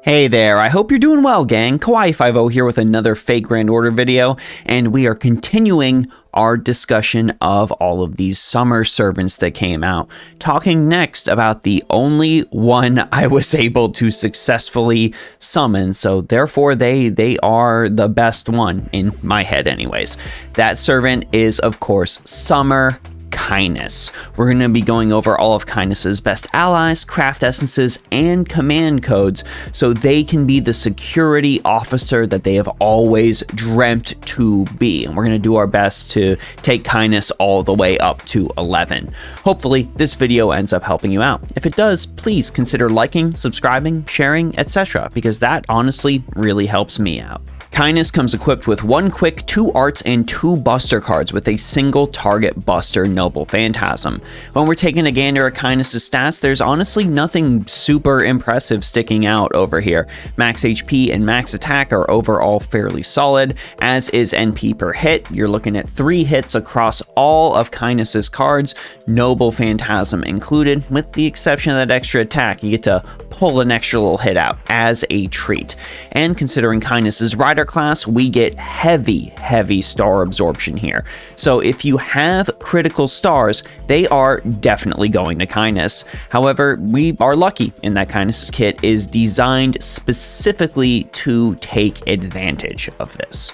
Hey there, I hope you're doing well, gang. Kawaii50 here with another Fake Grand Order video, and we are continuing our discussion of all of these summer servants that came out, talking next about the only one I was able to successfully summon, so therefore they are the best one, in my head anyways. That servant is, of course, Summer Caenis. We're going to be going over all of Caenis's best allies, craft essences, and command codes so they can be the security officer that they have always dreamt to be. And we're going to do our best to take Caenis all the way up to 11. Hopefully, this video ends up helping you out. If it does, please consider liking, subscribing, sharing, etc., because that honestly really helps me out. Caenis comes equipped with 1 quick, 2 arts, and 2 buster cards with a single target buster Noble Phantasm. When we're taking a gander at Caenis' stats, there's honestly nothing super impressive sticking out over here. Max HP and max attack are overall fairly solid, as is NP per hit. You're looking at 3 hits across all of Caenis' cards, Noble Phantasm included, with the exception of that extra attack. You get to pull an extra little hit out as a treat. And considering Caenis' rider class, we get heavy star absorption here. So if you have critical stars, they are definitely going to Caenis. However, we are lucky in that Caenis' kit is designed specifically to take advantage of this.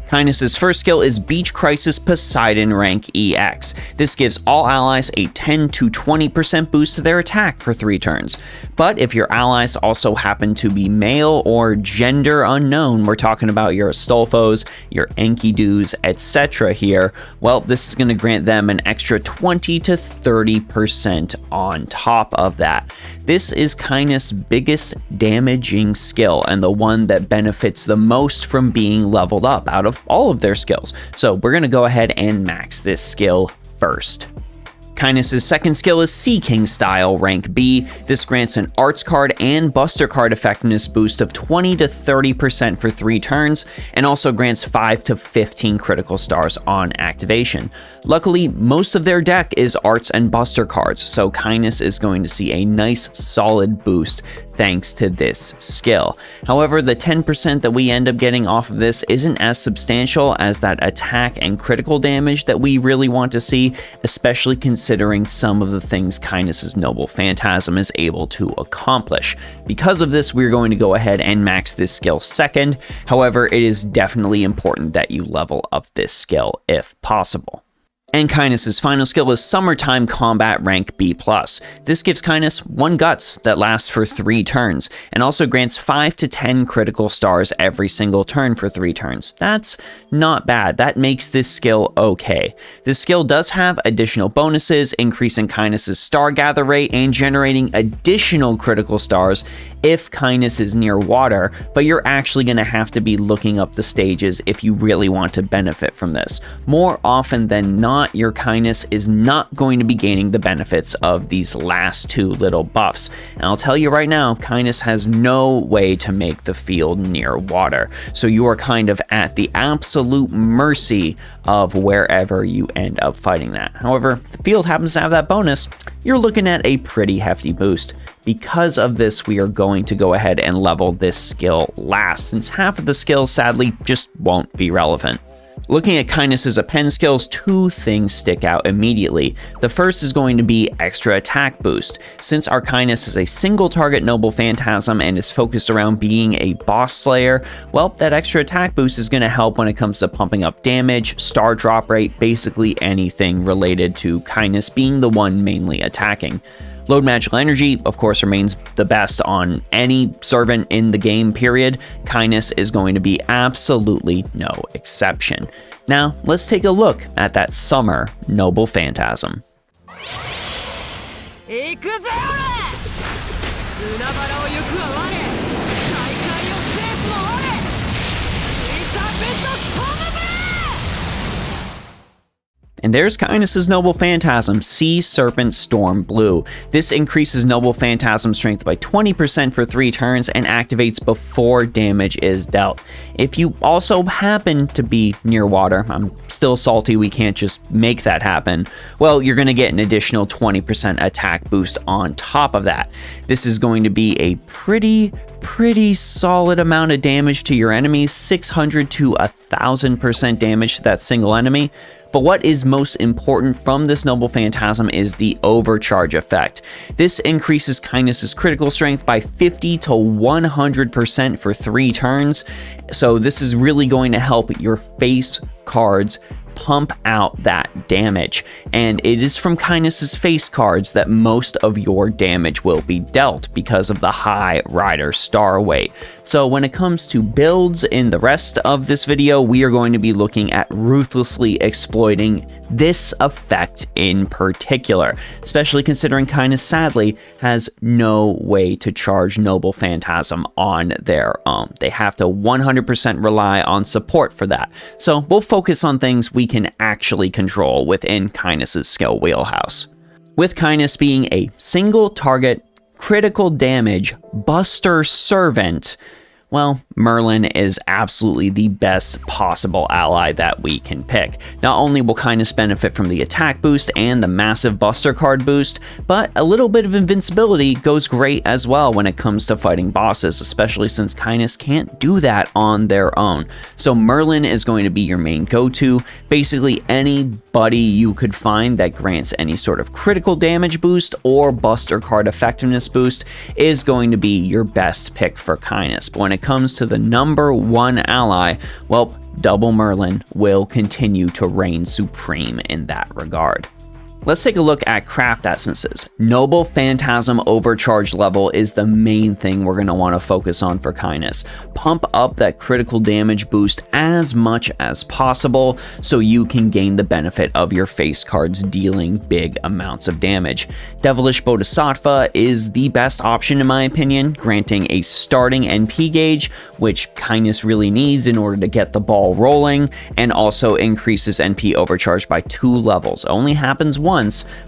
Caenis' first skill is Beach Crisis Poseidon rank EX. This gives all allies a 10 to 20% boost to their attack for 3 turns. But if your allies also happen to be male or gender unknown, we're talking about your Astolfos, your Enkidus, etc. here, well, this is going to grant them an extra 20 to 30% on top of that. This is Caenis' biggest damaging skill and the one that benefits the most from being leveled up out of all of their skills. So we're going to go ahead and max this skill first. Caenis' second skill is Sea King Style rank B. This grants an arts card and buster card effectiveness boost of 20 to 30% for 3 turns, and also grants 5 to 15 critical stars on activation. Luckily, most of their deck is arts and buster cards, so Caenis is going to see a nice solid boost thanks to this skill. However, the 10% that we end up getting off of this isn't as substantial as that attack and critical damage that we really want to see, especially considering some of the things Caenis' Noble Phantasm is able to accomplish. Because of this, we're going to go ahead and max this skill second. However, it is definitely important that you level up this skill if possible. And Caenis' final skill is Summertime Combat rank B+. This gives Caenis 1 Guts that lasts for 3 turns, and also grants 5 to 10 critical stars every single turn for 3 turns. That's not bad. That makes this skill okay. This skill does have additional bonuses, increasing Caenis' star gather rate and generating additional critical stars if Caenis is near water, but you're actually going to have to be looking up the stages if you really want to benefit from this. More often than not, your Caenis is not going to be gaining the benefits of these last 2 little buffs. And I'll tell you right now, Caenis has no way to make the field near water. So you are kind of at the absolute mercy of wherever you end up fighting that. However, if the field happens to have that bonus, you're looking at a pretty hefty boost. Because of this, we are going to go ahead and level this skill last, since half of the skills sadly just won't be relevant. Looking at Caenis' append skills, 2 things stick out immediately. The first is going to be extra attack boost. Since our Caenis is a single target Noble Phantasm and is focused around being a boss slayer, well, that extra attack boost is going to help when it comes to pumping up damage, star drop rate, basically anything related to Caenis being the one mainly attacking. Load Magical Energy, of course, remains the best on any servant in the game, period. Caenis is going to be absolutely no exception. Now, let's take a look at that Summer Noble Phantasm. And there's Caenis' Noble Phantasm, Sea Serpent Storm Blue. This increases Noble Phantasm strength by 20% for 3 turns and activates before damage is dealt. If you also happen to be near water, I'm still salty we can't just make that happen, well, you're going to get an additional 20% attack boost on top of that. This is going to be a pretty solid amount of damage to your enemies, 600 to 1000% damage to that single enemy. But what is most important from this Noble Phantasm is the overcharge effect. This increases Caenis' critical strength by 50 to 100% for 3 turns. So this is really going to help your face cards pump out that damage, and it is from Caenis' face cards that most of your damage will be dealt because of the high rider star weight. So when it comes to builds in the rest of this video, we are going to be looking at ruthlessly exploiting this effect in particular, especially considering Caenis sadly has no way to charge Noble Phantasm on their own. They have to 100% rely on support for that. So we'll focus on things we can actually control within Caenis' skill wheelhouse. With Caenis being a single target, critical damage, Buster Servant, well, Merlin is absolutely the best possible ally that we can pick. Not only will Caenis benefit from the attack boost and the massive Buster card boost, but a little bit of invincibility goes great as well when it comes to fighting bosses, especially since Caenis can't do that on their own. So Merlin is going to be your main go-to. Basically, anybody you could find that grants any sort of critical damage boost or Buster card effectiveness boost is going to be your best pick for Caenis. But when it comes to the number 1 ally, well, Double Merlin will continue to reign supreme in that regard. Let's take a look at craft essences. Noble Phantasm overcharge level is the main thing we're going to want to focus on for Caenis. Pump up that critical damage boost as much as possible so you can gain the benefit of your face cards dealing big amounts of damage. Devilish Bodhisattva is the best option in my opinion, granting a starting NP gauge, which Caenis really needs in order to get the ball rolling, and also increases NP overcharge by 2 levels. It only happens once,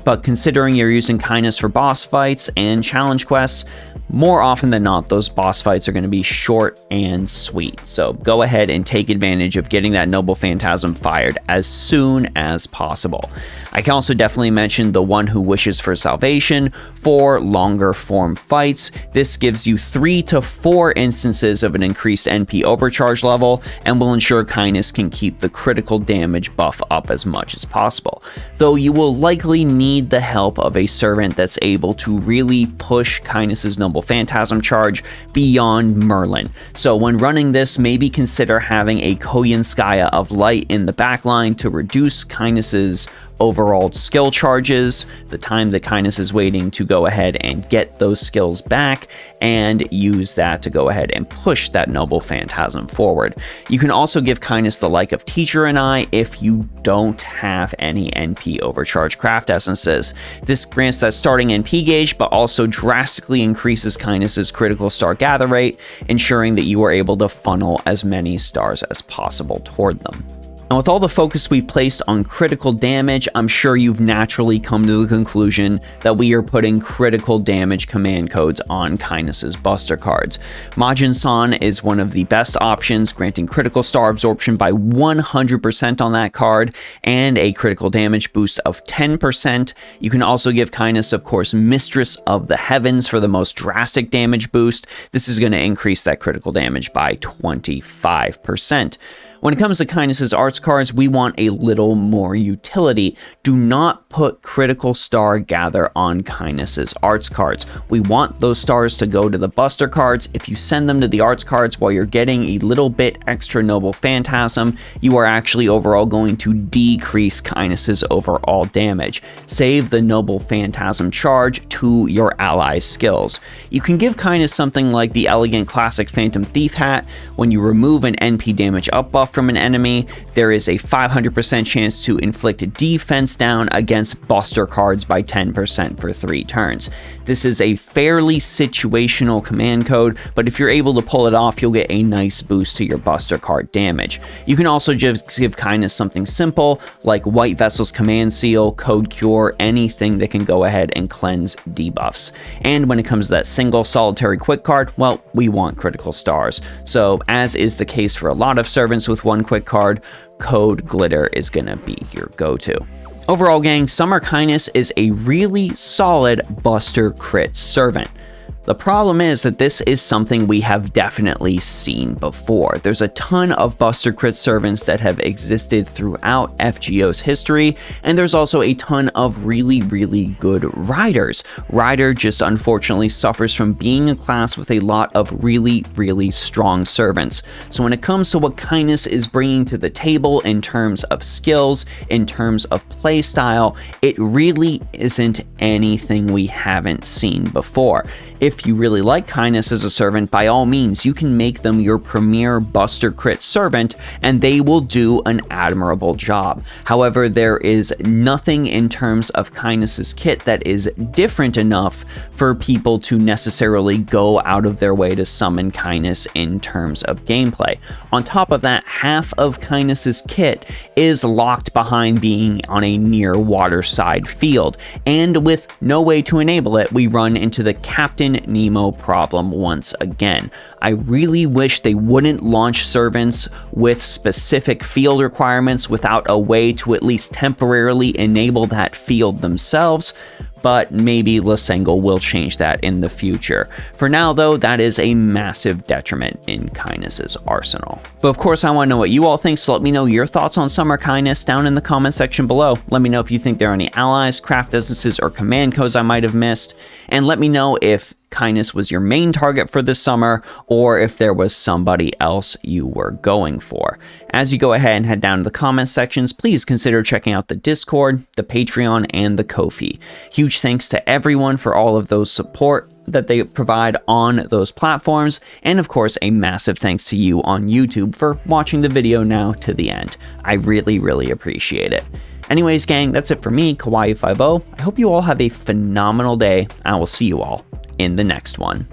but considering you're using Caenis for boss fights and challenge quests, more often than not, those boss fights are going to be short and sweet. So go ahead and take advantage of getting that Noble Phantasm fired as soon as possible. I can also definitely mention the One Who Wishes for Salvation for longer form fights. This gives you 3 to 4 instances of an increased NP overcharge level and will ensure Caenis can keep the critical damage buff up as much as possible. Though you will likely need the help of a servant that's able to really push Caenis' Noble Phantasm charge beyond Merlin. So when running this, maybe consider having a Koyanskaya of Light in the backline to reduce Caenis' overall skill charges, the time that Caenis is waiting to go ahead and get those skills back, and use that to go ahead and push that Noble Phantasm forward. You can also give Caenis the like of Teacher and I if you don't have any NP overcharge craft essences. This grants that starting NP gauge, but also drastically increases Caenis' critical star gather rate, ensuring that you are able to funnel as many stars as possible toward them. Now, with all the focus we've placed on critical damage, I'm sure you've naturally come to the conclusion that we are putting critical damage command codes on Caenis' Buster cards. Majin-san is one of the best options, granting critical star absorption by 100% on that card, and a critical damage boost of 10%. You can also give Caenis, of course, Mistress of the Heavens for the most drastic damage boost. This is going to increase that critical damage by 25%. When it comes to Caenis' arts cards, we want a little more utility. Do not put critical star gather on Caenis' arts cards. We want those stars to go to the Buster cards. If you send them to the arts cards while you're getting a little bit extra Noble Phantasm, you are actually overall going to decrease Caenis' overall damage. Save the Noble Phantasm charge to your allies' skills. You can give Caenis something like the Elegant Classic Phantom Thief hat. When you remove an NP damage up buff debuff from an enemy, there is a 500% chance to inflict defense down against buster cards by 10% for 3 turns. This is a fairly situational command code, but if you're able to pull it off, you'll get a nice boost to your buster card damage. You can also just give Caenis something simple, like White Vessel's Command Seal, Code Cure, anything that can go ahead and cleanse debuffs. And when it comes to that single solitary quick card, well, we want critical stars. So as is the case for a lot of servants with 1 quick card, Code Glitter is gonna be your go-to. Overall, gang, Summer Caenis is a really solid buster crit servant. The problem is that this is something we have definitely seen before. There's a ton of buster crit servants that have existed throughout FGO's history, and there's also a ton of really good riders. Rider just unfortunately suffers from being a class with a lot of really strong servants. So when it comes to what Caenis is bringing to the table in terms of skills, in terms of playstyle, it really isn't anything we haven't seen before. If you really like Caenis as a servant, by all means, you can make them your premier buster crit servant, and they will do an admirable job. However, there is nothing in terms of Caenis's kit that is different enough for people to necessarily go out of their way to summon Caenis in terms of gameplay. On top of that, half of Caenis's kit is locked behind being on a near waterside field, and with no way to enable it, we run into the Captain Nemo problem once again. I really wish they wouldn't launch servants with specific field requirements without a way to at least temporarily enable that field themselves, but maybe Lysengo will change that in the future. For now, though, that is a massive detriment in Caenis's arsenal. But of course, I want to know what you all think, so let me know your thoughts on Summer Caenis down in the comment section below. Let me know if you think there are any allies, craft essences, or command codes I might have missed, and let me know if Caenis was your main target for this summer, or if there was somebody else you were going for. As you go ahead and head down to the comment sections, please consider checking out the Discord, the Patreon, and the Ko-fi. Huge thanks to everyone for all of those support that they provide on those platforms, and of course a massive thanks to you on YouTube for watching the video now to the end. I really appreciate it. Anyways, gang, that's it for me, Kawaii50. I hope you all have a phenomenal day. I will see you all in the next one.